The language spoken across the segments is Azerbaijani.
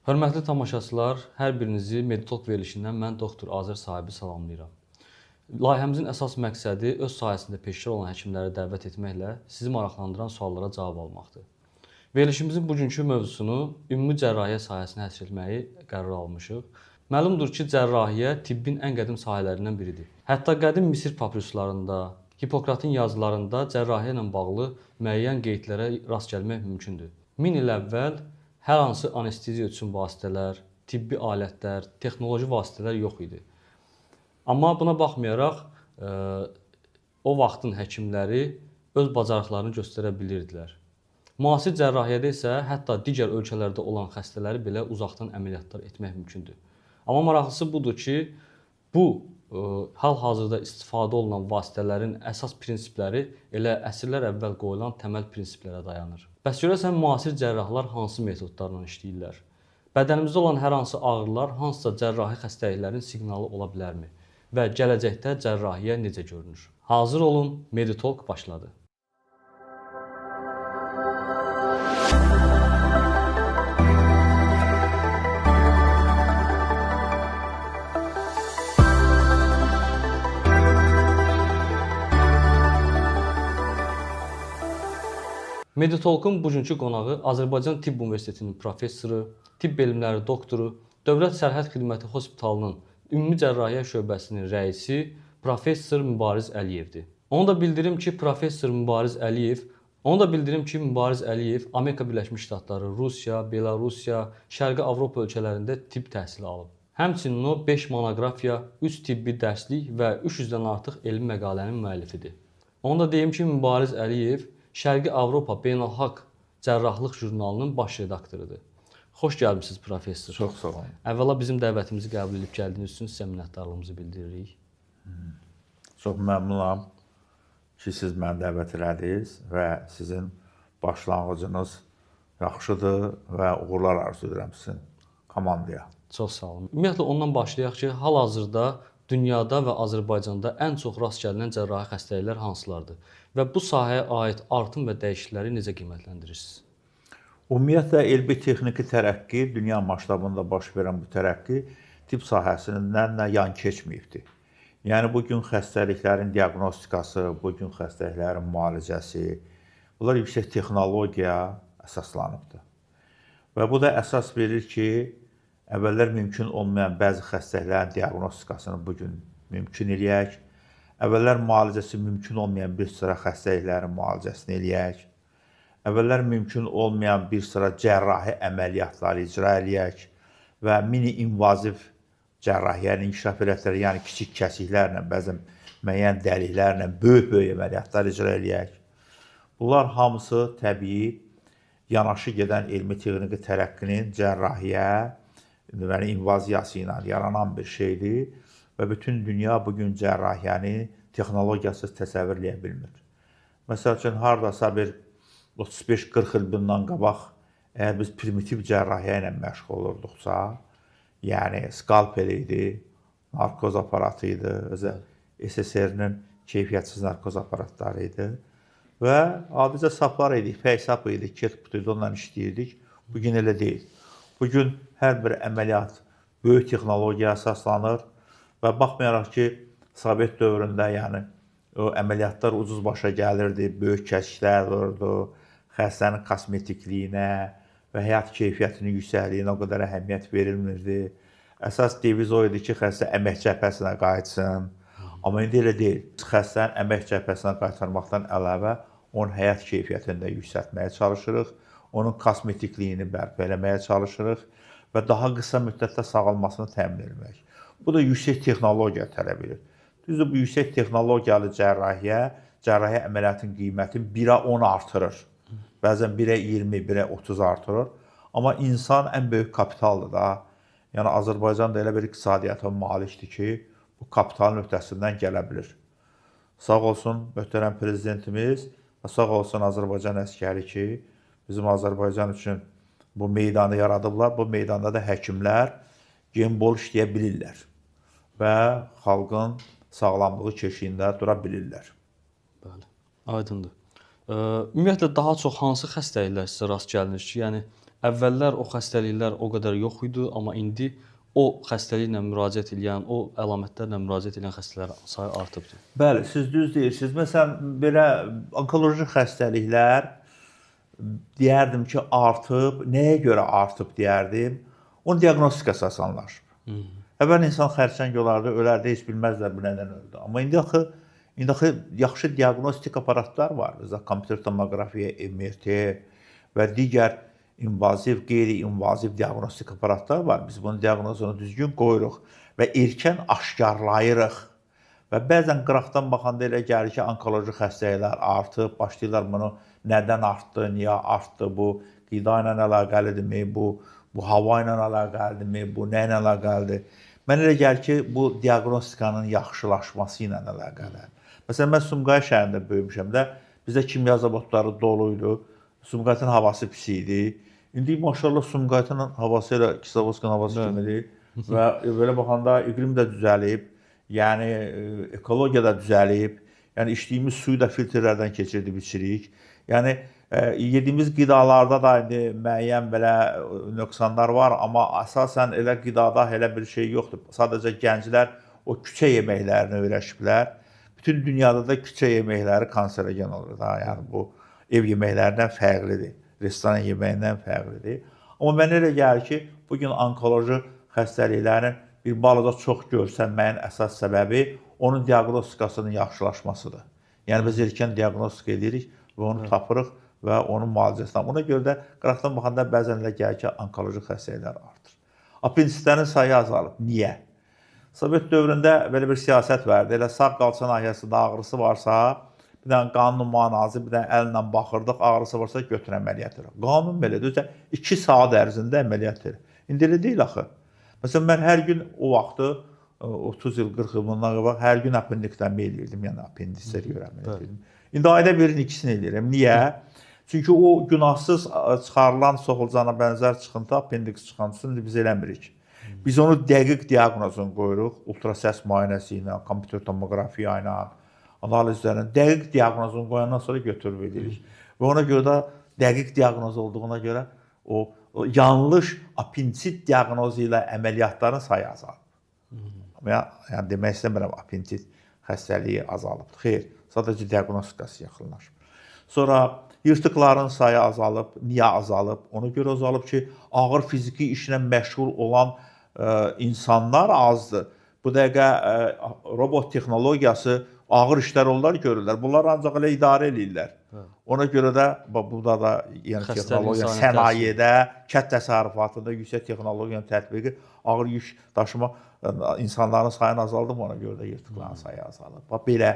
Hörmətli tamaşaçılar, hər birinizi Meditalk verilişindən mən doktor Azər sahibi salamlayıram. Layihəmizin əsas məqsədi öz sahəsində peşəkar olan həkimləri dəvət etməklə sizi maraqlandıran suallara cavab almaqdır. Verilişimizin bugünkü mövzusunu ümumi cərrahiyyə sahəsinə həsr etməyi qərar almışıq. Məlumdur ki, cərrahiyyə tibbin ən qədim sahələrindən biridir. Hətta qədim Misir papiruslarında, Hipokratın yazılarında cərrahiyyə ilə bağlı müəyyən qeydlərə rast gəlmək mümkündür. 1000 il əvvəl hər hansı anesteziya üçün vasitələr, tibbi alətlər, texnoloji vasitələr yox idi. Amma buna baxmayaraq o vaxtın həkimləri öz bacarıqlarını göstərə bilirdilər. Müasir cərrahiyyədə isə hətta digər ölkələrdə olan xəstələri belə uzaqdan əməliyyatlar etmək mümkündür. Amma maraqlısı budur ki, bu hal-hazırda istifadə olunan vasitələrin əsas prinsipləri elə əsrlər əvvəl qoyulan təməl prinsiplərə dayanır. Bəs görəsən müasir cərrahlar hansı metodlarla işləyirlər? Bədənimizdə olan hər hansı ağrılar hansısa cərrahi xəstəliklərin siqnalı ola bilərmi? Və gələcəkdə cərrahiyyə necə görünür? Hazır olun, Meditalk başladı. Meditalk'un bugünkü qonağı Azərbaycan Tibb Universitetinin professoru, tibb elmləri doktoru, Dövlət Sərhəd Xidməti Hospitalının Ümumi Cərrahiyyə şöbəsinin rəisi professor Mübariz Əliyevdir. Onu da bildirim ki, professor Mübariz Əliyev Amerika Birləşmiş Ştatları, Rusiya, Belarusiya, Şərqi Avropa ölkələrində tibb təhsili alıb. Həmçinin o 5 monoqrafiya, 3 tibbi dərslik və 300-dən artıq elmi məqalənin müəllifidir. Onu da deyim ki, Mübariz Əliyev Şərqi Avropa Beynəlxalq Cərrahlıq jurnalının baş redaktorudur. Xoş gəlmisiniz professor. Çox sağ olun. Əvvəla bizim dəvətimizi qəbul edib gəldiyiniz üçün sizə minnətdarlığımızı bildiririk. Çox məmnunam ki, siz məni dəvət elədiniz və sizin başlanğıcınız yaxşıdır və uğurlar arzu edirəm sizin komandaya. Çox sağ olun. Ümumiyyətlə ondan başlayaq ki, hal-hazırda dünyada və Azərbaycanda ən çox rast gəlinən cərrahi xəstəliklər hansılardır? Və bu sahəyə aid artım və dəyişiklikləri necə qiymətləndirirsiniz? Ümumiyyətlə, elmi texniki tərəqqi, dünya masştabında baş verən bu tərəqqi tibb sahəsindən də yan keçməyibdir. Yəni, bugün xəstəliklərin diaqnostikası, bugün xəstəliklərin müalicəsi, bunlar yüksək texnologiya əsaslanıbdır. Və bu da əsas verir ki, əvvəllər mümkün olmayan bəzi xəstəliklərin diaqnostikasını bugün mümkün eləyək, əvvəllər müalicəsi mümkün olmayan bir sıra xəstəliklərin müalicəsini eləyək, əvvəllər mümkün olmayan bir sıra cərrahi əməliyyatları icra eləyək və mini-invaziv cərrahiyyəni inkişaf elətdirək, yəni kiçik kəsiklərlə, bəzən müəyyən dəliklərlə böyük əməliyyatlar icra eləyək. Bunlar hamısı təbii yanaşı gedən elmi texniki tərəqqinin cərrahiyyə və invaziyası ilə yaranan bir şeydir və bütün dünya bugün cərrahiyyəni texnologiyasız təsəvvür eləyə bilmir. Məsəl üçün, haradasa bir 35-40 il bundan qabaq əgər biz primitiv cərrahiyyə ilə məşğul olurduqsa, yəni skalpel idi, narkoz aparatı idi, SSR-nin keyfiyyətsiz narkoz aparatları idi və adicə saplar idi, ipək sap idi, ket qutu onunla işləyirdik. Bugün elə deyil. Bugün hər bir əməliyyat böyük texnologiya əsaslanır və baxmayaraq ki, Sovet dövründə yəni o əməliyyatlar ucuz başa gəlirdi, böyük kəşflər olurdu, xəstənin kosmetikliyinə və həyat keyfiyyətinin yüksəkliyinə o qədər əhəmiyyət verilmirdi. Əsas deviz o idi ki, xəstə əmək cəbhəsinə qayıtsın. Amma indi elə deyil. Xəstənin əmək cəbhəsinə qaytarmaqdan əlavə onun həyat keyfiyyətini də yüksəltməyə çalışırıq, onun kosmetikliyini bərpa eləməyə çalışırıq və daha qısa müddətdə sağalmasını təmin etmək. Bu da yüksək texnologiya tələb edir. Düzdür, bu yüksək texnologiyalı cərrahiyyə əməliyyatın qiymətini 1-ə 10 artırır. Bəzən 1-ə 20, 1-ə 30 artırır. Amma insan ən böyük kapitaldır da. Yəni, Azərbaycan da elə bir iqtisadiyyata malikdir ki, bu kapitalın öhdəsindən gələ bilir. Sağ olsun möhtərəm prezidentimiz və sağ olsun Azərbaycan əsgəri ki, bizim Azərbaycan üçün bu meydanı yaradıblar. Bu meydanda da həkimlər genbol işləyə bilirlər və xalqın sağlamlığı keşiyində dura bilirlər. Bəli, aydındır. Ümumiyyətlə daha çox hansı xəstəliklər sizə rast gəlinir ki, yəni əvvəllər o xəstəliklər o qədər yox idi, amma indi o xəstəliklə müraciət edən, o əlamətlərlə müraciət edən xəstələrin sayı artıbdır. Bəli, siz düz deyirsiniz. Məsələn, belə onkoloji xəstəliklər deyərdim ki, artıb. Nəyə görə artıb deyərdim? Onun diaqnostikası asanlaşıb. Əvvəl insan xərçəng olardı, ölərdi, heç bilməzlər bu nədən öldü. Amma indi axı yaxşı diaqnostik aparatlar var. Kompüter tomoqrafiya, MRT və digər invaziv, qeyri-invaziv diaqnostik aparatlar var. Biz bunun diaqnozunu düzgün qoyuruq və erkən aşkarlayırıq. Və bəzən qıraqdan baxanda elə gəlir ki, onkoloji xəstəliklər artıb, başlayırlar bunu nədən artdı, niyə artdı, bu qida ilə əlaqəlidirmi, bu hava ilə əlaqəlidirmi, bu nə ilə əlaqəlidir? Mənə elə gəlir ki, bu diaqnostikanın yaxşılaşması ilə əlaqəlidir. Məsələn, mən Sumqayıt şəhərində böyümüşəm də, bizdə kimya zavodları doluydu, Sumqayıtın havası pis idi. İndi maşallah Sumqayıtın havası ilə Kislovodskın havası kimidir və belə baxanda iqlim də düzəlib, yəni ekologiya da düzəlib, yəni içdiyimiz suyu da filtrlərdən keçirdib içirik. Yəni yediyimiz qidalarda da indi müəyyən belə nöqsanlar var, amma əsasən elə qidada elə bir şey yoxdur. Sadəcə gənclər o küçə yeməklərini öyrəşiblər. Bütün dünyada da küçə yeməkləri kanserogen olur da, yəni bu ev yeməklərindən fərqlidir, restoran yeməyindən fərqlidir. Amma mənə elə gəlir ki, bugün onkoloji xəstəliklərin bir balaca çox görsənməyin əsas səbəbi onun diaqnostikasının yaxşılaşmasıdır. Yəni biz erkən diaqnostik edirik və onu tapırıq və onun müalicəsindən. Buna görə də qıraqdan baxanda bəzən elə gəlir ki, onkoloji xəstəliklər artır. Apendisitlərin sayı azalıb. Niyə? Sovet dövründə belə bir siyasət vardı. Elə sağ qalça nahiyəsində ağrısı varsa, bir dənə qanun nümunəsi, bir dənə əllə baxırdıq, ağrısı varsa götür əməliyyat edir. Qanun belədir. 2 saat ərzində əməliyyat edir. İndi elə deyil axı. Məsələn, mən hər gün o vaxtı 30 il, 40 il bundan qabaq hər gün appendiktomi eləyirdim, yəni appendislər görə əməliyyat edirdim. İndi ayda birini, ikisini eləyirəm. Niyə? Çünki o günahsız çıxarılan soxulcana bənzər çıxıntı, appendiks çıxıntısını biz eləmirik. Biz onu dəqiq diaqnozunu qoyuruq, ultrasəs müayinəsi ilə, kompüter tomoqrafiya ilə, analizlərin dəqiq diaqnozunu qoyandan sonra götürüb edirik. Və ona görə də dəqiq diaqnoz olduğuna görə o yanlış appendisit diaqnozu ilə əməliyyatların sayı azalıb. Yəni demək istəmirəm appendisit xəstəliyi azalıbdır. Xeyr, sadəcə diaqnostikası yaxınlaşıb. Sonra yırtıqların sayı azalıb. Niyə azalıb? Ona görə azalıb ki, ağır fiziki işlə məşğul olan insanlar azdır. Bu dəqiqə robot texnologiyası ağır işlər onlar görürlər. Bunlar ancaq elə idarə edirlər. Ona görə də burada da yəni texnologiya sənayedə, kənd təsərrüfatında yüksək texnologiyanın tətbiqi ağır yük daşıma insanların sayını azaldı mı, ona görə də yırtıqların sayı azalıb. Bax belə.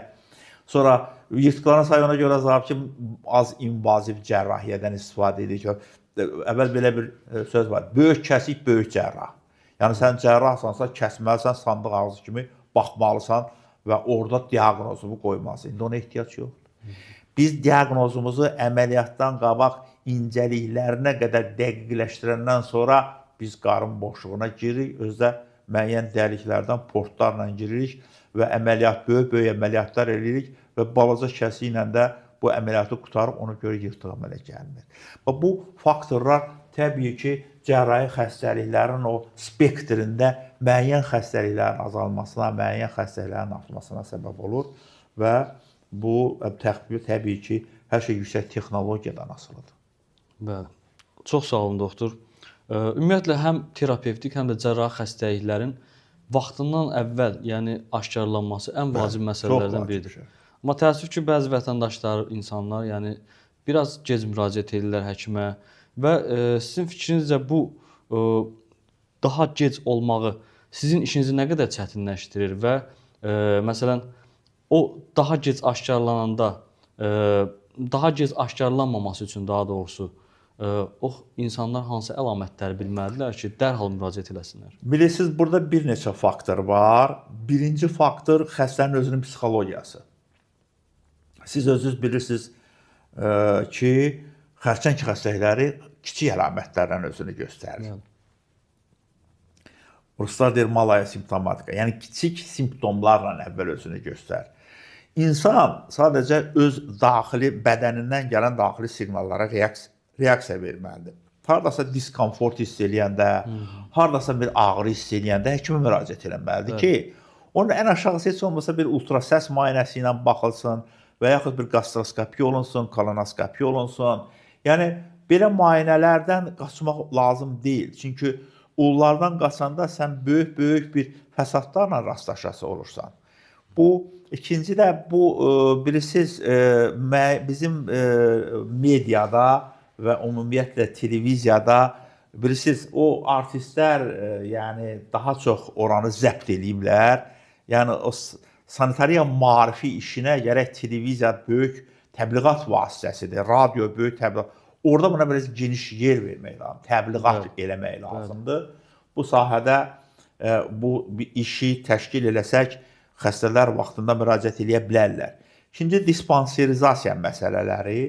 Sonra yırtıqların sayı ona görə azalıb ki, az invaziv cərrahiyyədən istifadə edirik. Əvvəl belə bir söz var. Böyük kəsik, böyük cərrah. Yəni sən cərrahsansa kəsməlisən, sandıq ağzı kimi baxmalısan və orada diaqnozunu qoymalısan. İndi ona ehtiyac yoxdur. Biz diaqnozumuzu əməliyyatdan qabaq incəliklərinə qədər dəqiqləşdirəndən sonra biz qarın boşluğuna giririk, özdə müəyyən dəliklərdən portlarla giririk və əməliyyat, böyük əməliyyatlar edirik və balaca kəsiyi ilə də bu əməliyyatı qutarıb, ona görə yırtıq əmələ gəlmir. Bu faktorlar təbii ki, cərrahi xəstəliklərin o spektrində müəyyən xəstəliklərin azalmasına, müəyyən xəstəliklərin artmasına səbəb olur və bu təbii ki, hər şey yüksək texnologiyadan asılıdır. Bəli. Çox sağ olun, doktor. Ümumiyyətlə, həm terapevtik, həm də cərrahi xəstəliklərin vaxtından əvvəl, yəni aşkarlanması ən vacib məsələlərdən biridir. Amma təəssüf ki, bəzi vətəndaşlar, insanlar, yəni biraz gec müraciət edirlər həkimə və sizin fikrinizcə bu daha gec olmağı sizin işinizi nə qədər çətinləşdirir və məsələn, o daha gec aşkarlananda, daha gec aşkarlanmaması üçün daha doğrusu o insanlar hansı əlamətləri bilməlidirlər ki, dərhal müraciət eləsinlər? Bilirsiniz, burada bir neçə faktor var. Birinci faktor xəstənin özünün psixologiyası. Siz özünüz bilirsiniz ki, xərçəng xəstəlikləri kiçik əlamətlərdən özünü göstərir. Ruslar deyir malaya simptomatika, yəni kiçik simptomlarla əvvəl özünü göstərir. İnsan sadəcə öz daxili bədənindən gələn daxili siqnallara reaksiya verməlidir. hardasa diskomfort hiss eləyəndə, hardasa bir ağrı hiss eləyəndə həkimə müraciət eləməlidir ki, onun ən aşağısı heç olmasa bir ultrasəs müayinəsi ilə baxılsın və yaxud bir gastroskopiya olunsun, kolonoskopiya olunsun. Yəni, belə müayinələrdən qaçmaq lazım deyil. Çünki onlardan qaçanda sən böyük bir fəsadlarla rastlaşası olursan. İkinci də bilirsiniz, bizim mediada və ümumiyyətlə televiziyada bilirsiniz, o artistlər yəni daha çox oranı zəbt eləyiblər. Yəni, o sanitariya maarifi işinə gərək televiziya böyük təbliğat vasitəsidir, radio böyük təbliğat. Orada buna biraz geniş yer vermək lazım, təbliğat eləmək lazımdır. Bu sahədə bu işi təşkil eləsək, xəstələr vaxtında müraciət eləyə bilərlər. İkinci, dispanserizasiya məsələləri.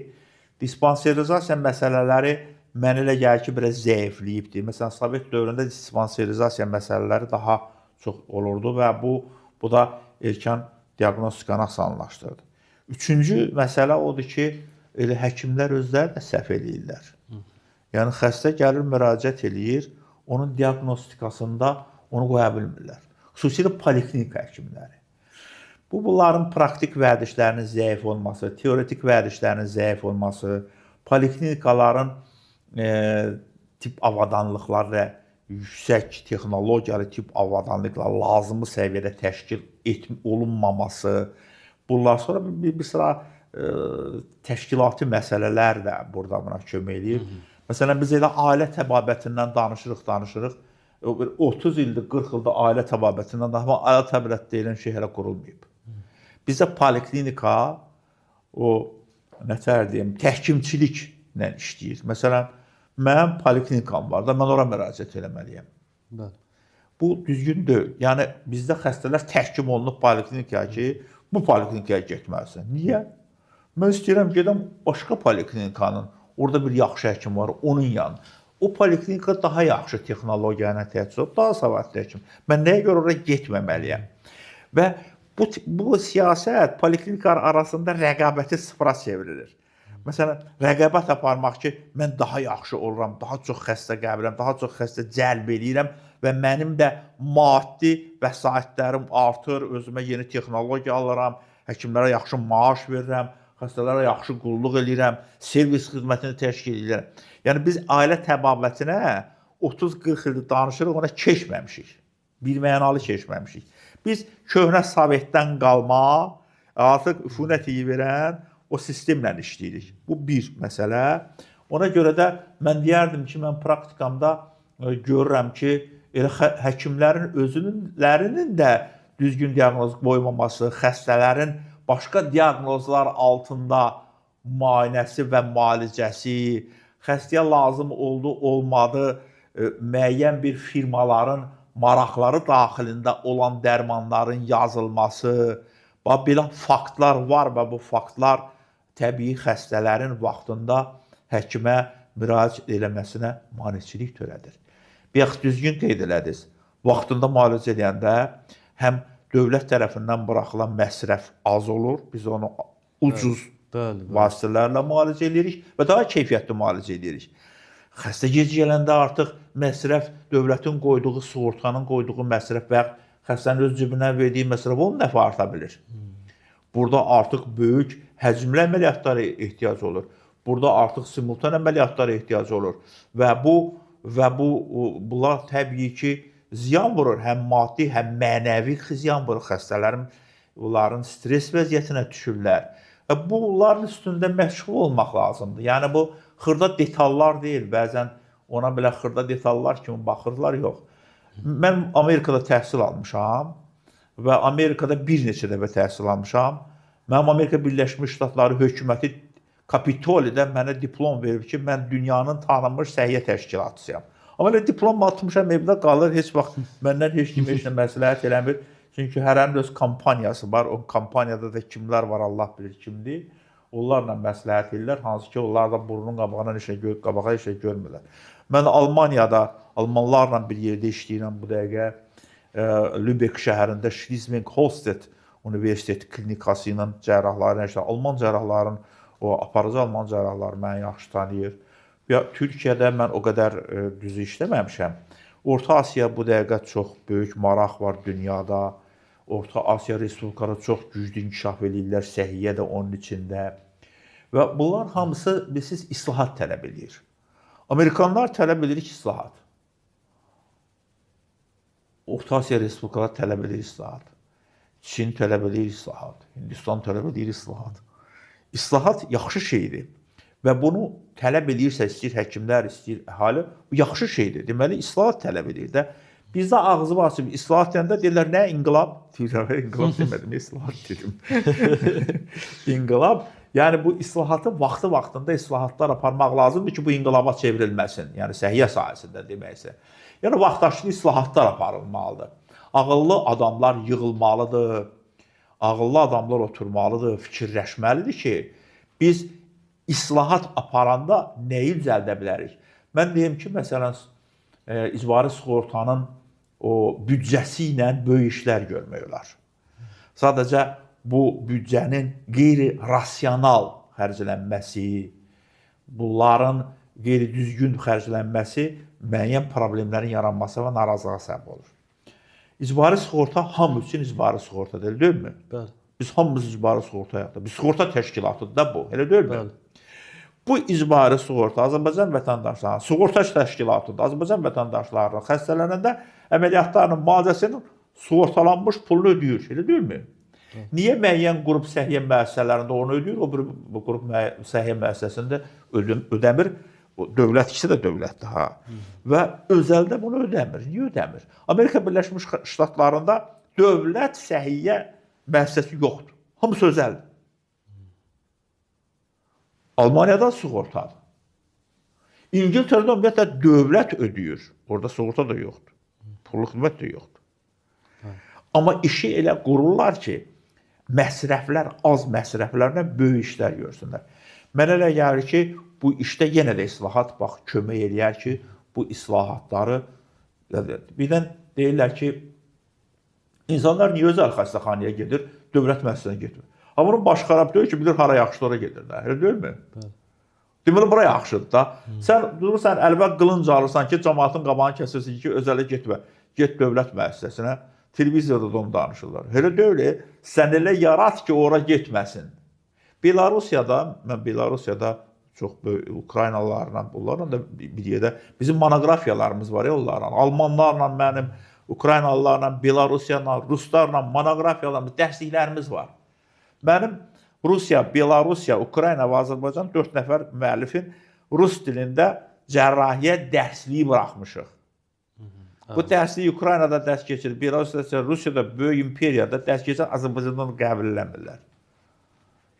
Dispanserizasiya məsələləri mənə elə gəlir ki, biraz zəifləyibdir. Məsələn, Sovet dövründə dispanserizasiya məsələləri daha çox olurdu və bu da erkən diaqnostikanı asanlaşdırdı. Üçüncü məsələ odur ki, elə həkimlər özləri də səhv eləyirlər. Yəni, xəstə gəlir, müraciət eləyir, onun diaqnostikasında onu qoya bilmirlər. Xüsusilə poliklinika həkimləri. Bunların praktik vərdişlərinin zəif olması, teoretik vərdişlərinin zəif olması, poliklinikaların tip avadanlıqları, yüksək texnologiyalı tip avadanlıqlar lazımlı səviyyədə təşkil olunmaması, bunlar sonra bir sıra təşkilati məsələlər də burada buna kömək eləyir. Məsələn, biz elə ailə təbabətindən danışırıq. 30 ildir, 40 ildir ailə təbabətindən danışırıq, amma ailə təbabət deyilən şey hələ qurulmayıb. Bizdə poliklinika, təhkimçiliklə işləyir. Məsələn, mənim poliklinikam var da, mən ora müraciət eləməliyəm. Bu düzgün deyil. Yəni, bizdə xəstələr təhkim olunub poliklinikaya ki, bu poliklinikaya getməlisən. Niyə? Mən istəyirəm, gedəm başqa poliklinikanın, orada bir yaxşı həkim var, onun yanı. O poliklinika daha yaxşı texnologiyana təhsil olub, daha savadlı həkim. Mən nəyə görə oraya getməməliyəm? Və bu siyasət poliklinikalar arasında rəqabəti sıfıra çevrilir. Məsələn, rəqabət aparmaq ki, mən daha yaxşı oluram, daha çox xəstə qəbiləm, daha çox xəstə cəlb eləyirəm və mənim də maddi vəsaitlərim artır, özümə yeni texnologiya alıram, həkimlərə yaxşı maaş verirəm, xəstələrə yaxşı qulluq eləyirəm, servis xidmətini təşkil edirəm. Yəni, biz ailə təbabətinə 30-40 ildir danışırıq, ona keçməmişik. Birmənalı keçməmişik. Biz köhnə Sovetdən qalma, artıq üfunət iyi verən o sistemlə işləyirik. Bu bir məsələ. Ona görə də mən deyərdim ki, mən praktikamda görürəm ki, elə həkimlərin özlərinin də düzgün diaqnoz qoymaması, xəstələrin başqa diaqnozlar altında müayinəsi və müalicəsi, xəstəyə lazım oldu, olmadı, müəyyən bir firmaların maraqları daxilində olan dərmanların yazılması, belə faktlar var və bu faktlar təbii xəstələrin vaxtında həkimə müraciət eləməsinə maneçilik törədir. Bir düzgün qeyd elədiniz. Vaxtında müalicə edəndə həm dövlət tərəfindən buraxılan məsrəf az olur, biz onu ucuz vasitələrlə müalicə edirik və daha keyfiyyətli müalicə edirik. Xəstə gec gələndə artıq məsrəf, dövlətin qoyduğu, sığortanın qoyduğu məsrəf və xəstənin öz cibindən verdiyi məsrəf onun nəfə arta bilir. Burada artıq böyük həcmli əməliyyatlara ehtiyac olur. Burada artıq simultan əməliyyatlara ehtiyac olur. Və bunlar təbii ki, ziyan vurur. Həm maddi, həm mənəvi ziyan vurur xəstələrin. Onların stres vəziyyətinə düşürlər. Və bunların üstündə məşğul olmaq lazımdır. Yəni, bu xırda detallar deyil. Bəzən ona belə xırda detallar kimi baxırlar, yox. Mən Amerikada təhsil almışam və Amerikada bir neçə dəfə təhsil almışam. Mənim Amerika Birləşmiş Ştatları hökuməti Kapitolidə mənə diplom verib ki, mən dünyanın tanınmış səhiyyə təşkilatçısıyam. Amma elə diplom atmışam, evdə qalır, heç vaxt məndən heç kim heç nə məsləhət eləmir. Çünki hərənin öz kampaniyası var, o kampaniyada da kimlər var, Allah bilir kimdir. Onlarla məsləhət edirlər, hansı ki, onlar da burnun qabağa işə görmürlər. Mən Almaniyada, almanlarla bir yerdə işləyirəm bu dəqiqə. Lübeck şəhərində Schleswig-Holstein Universitet klinikası ilə cərrahların, alman cərrahların, o aparıcı alman cərrahları məni yaxşı tanıyır. Ya Türkiyədə mən o qədər düzü işləməmişəm. Orta Asiya bu dəqiqə çox böyük maraq var dünyada. Orta Asiya respublikaları çox güclü inkişaf edirlər, səhiyyə də onun içində. Və bunlar hamısı bilirsiniz islahat tələb edir. Amerikanlar tələb edir ki, islahat. Orta Asiya respublikaları tələb edir islahat. Çin tələb edir islahat. Hindistan tələb edir islahat. İslahat yaxşı şeydir. Və bunu tələb edirsə, istəyir həkimlər, istəyir əhali, bu yaxşı şeydir. Deməli, islahat tələb edir də. Bizdə ağzı açıb islahat deyəndə deyirlər, nə inqilab? Deyirlər, inqilab demədim, islahat dedim. İnqilab, yəni bu islahatı vaxtında islahatlar aparmaq lazımdır ki, bu inqilaba çevrilməsin. Yəni səhiyyə sahəsində deməksə. Yəni vaxtaşlı islahatlar aparılmalıdır. Ağıllı adamlar yığılmalıdır. Ağıllı adamlar oturmalıdır, fikirləşməlidir ki, biz islahat aparanda nəyi düzəldə bilərik? Mən deyim ki, məsələn, icbari sığortanın o büdcəsi ilə böyük işlər görmək olar. Sadəcə bu büdcənin qeyri-rasional xərclənməsi, bunların qeyri-düzgün xərclənməsi müəyyən problemlərin yaranması və narazılığa səbəb olur. İcbari sığorta hamı üçün icbari sığorta deyilmi? Bəli. Biz hamımız icbari sığorta yapdıq. Biz sığorta təşkilatıdır da bu, elə deyilmi? Bəli. Bu icbari sığorta Azərbaycan vətəndaşlarının, sığorta təşkilatıdır. Azərbaycan vətəndaşlarının xəstələnəndə əməliyyatlarının müalicəsinin sığortalanmış pulunu ödəyir, elə deyilmi? Niyə müəyyən qrup səhiyyə müəssisələrində onu ödəyir, o bir qrup səhiyyə müəssisəsində ödəmir? Dövlət ikisi də dövlətdir ha. Və özəldə bunu ödəmir. Niyə ödəmir? Amerika Birləşmiş Ştatlarında dövlət səhiyyə müəssisəsi yoxdur. Hamısı özəldir. Almaniyada sığortadır. İngiltərədə ümumiyyətlə dövlət ödəyir. Orada sığorta da yoxdur. Pullu xidmət də yoxdur. Amma işi elə qururlar ki, məsrəflər az məsrəflərlə böyük işlər görsünlər. Mənə elə gəlir ki, bu işdə yenə də islahat bax kömək eləyər ki, bu islahatları birdən deyirlər ki, insanlar niyə özəl xəstəxanaya gedir, dövlət müəssisəsinə getmir. Amma bunun başı xarab deyil ki, bilir hara yaxşılara gedirlər, elə deyilmi? Deməli, bura yaxşıdır da. Sən durursan, əlbə qılınc alırsan ki, cəmaatın qabağını kəsirsin ki, özələ getmə. Get dövlət müəssisəsinə, televiziyada da onu danışırlar. Elə deyil, sən elə yarat ki, ora getməsin. Mən Belarusiyada çox böyük Ukraynalılarla, bunlarla da bir yerdə bizim monoqrafiyalarımız var ya onlarla. Almanlarla mənim, Ukraynalılarla, Belarusiyanla, Ruslarla monoqrafiyalarımız, dərsliklərimiz var. Mənim Rusiya, Belarusiya, Ukrayna və Azərbaycan 4 nəfər müəllifin rus dilində cərrahiyyə dərsliyi buraxmışıq. Bu dərsliyi Ukraynada dərs keçirir, Belarusiyada, Rusiyada, böyük imperiyada dərs keçir, Azərbaycandan qəbul eləmirlər.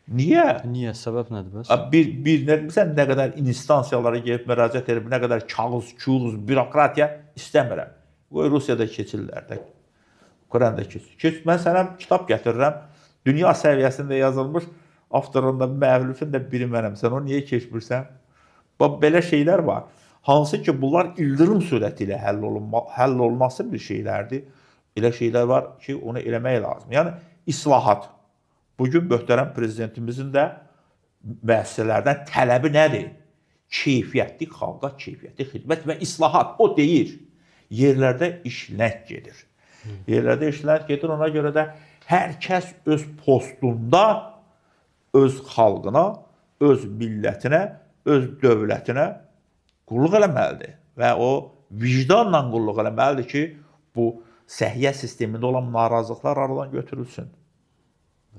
Niyə? Niyə? Səbəb nədir bəs? Sən nə qədər instansiyalara gəlib müraciət edib, nə qədər kağız, küğüz, bürokratiya istəmirəm. Qoy Rusiyada keçirlər də, Ukraynada keçir. Mən sənə kitab gətirirəm, dünya səviyyəsində yazılmış, avtorunda, müəllifin də biri mənəm. Sən onu niyə keçmirsən? Belə şeylər var. Hansı ki, bunlar ildırım sürəti ilə həll olunması bir şeylərdir. Elə şeylər var ki, onu eləmək lazım. Yəni, islahat. Bugün möhtərəm prezidentimizin də müəssisələrdən tələbi nədir? Keyfiyyətli xalqa, keyfiyyətli xidmət və islahat. O deyir, yerlərdə işlək gedir. Yerlərdə işlək gedir, ona görə də hər kəs öz postunda, öz xalqına, öz millətinə, öz dövlətinə qulluq eləməlidir. Və o vicdanla qulluq eləməlidir ki, bu səhiyyə sistemində olan narazılıqlar aradan götürülsün.